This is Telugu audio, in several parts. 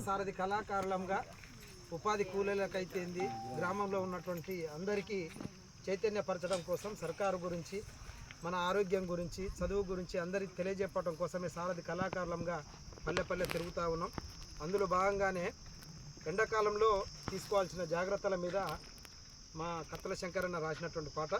సారథి కళాకారులంగా ఉపాధి కూలీలకైతేంది గ్రామంలో ఉన్నటువంటి అందరికీ చైతన్యపరచడం కోసం సర్కారు గురించి మన ఆరోగ్యం గురించి చదువు గురించి అందరికీ తెలియజెప్పడం కోసమే సారథి కళాకారులంగా పల్లె పల్లె తిరుగుతూ ఉన్నాం. అందులో భాగంగానే ఎండాకాలంలో తీసుకోవాల్సిన జాగ్రత్తల మీద మా కత్తల శంకరన్న రాసినటువంటి పాట.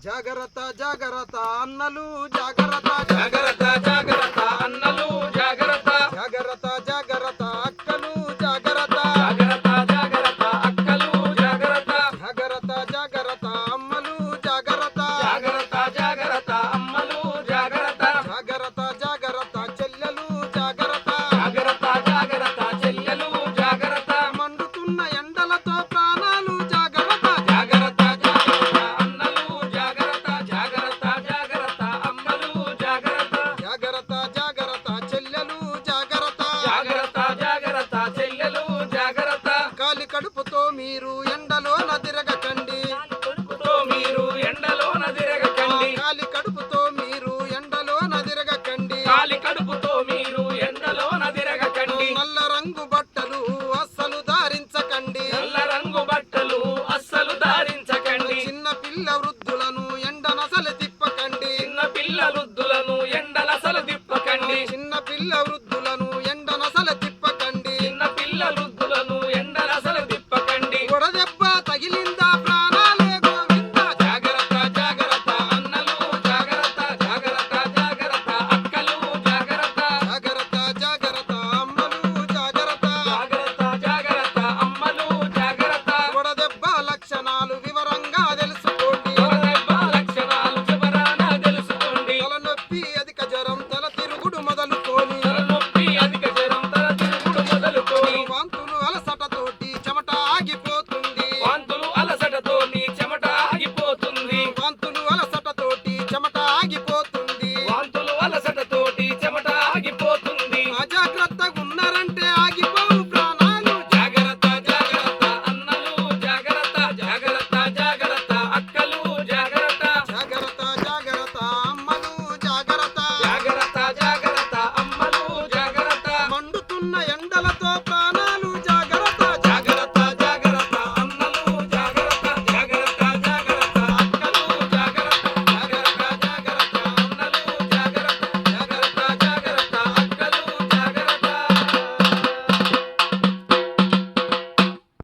జాగ్రత్త జాగ్రత్త అన్నలు జాగ్రత్త జాగ్రత్త జాగ్రత్త అన్నలు జాగ్రత్త జాగ్రత్త జాగ్రత్త అక్కలు జాగ్రత్త జాగ్రత్త జాగ్రత్త అక్కలు జాగ్రత్త జాగ్రత్త జాగ్రత్త అమ్మలు జాగ్రత్త జాగ్రత్త జాగ్రత్త అమ్మలు జాగ్రత్త జాగ్రత్త జాగ్రత్త చెల్లెలు జాగ్రత్త జాగ్రత్త జాగ్రత్త చెల్లెలు జాగ్రత్త మండుతున్న ఎండలతో ప్రాణాలు జాగ్రత్త జాగ్రత్త జాగ్రత్త అన్నలు జాగ్రత్త జాగ్రత్త జాగ్రత్త అమ్మలు జాగ్రత్త జాగ్రత్త జాగ్రత్త చెల్లెలు జాగ్రత్త జాగ్రత్త జాగ్రత్త చెల్లెలు జాగ్రత్త కాలి కడుపుతో మీరు ఎండలోన తిరగకండి కడుపుతో మీరు ఎండలోన తిరగకండి కాలి కడుపుతో మీరు ఎండలోన తిరగకండి కాలి కడుపుతో మీరు ఎండలోన తిరగకండి నల్ల రంగు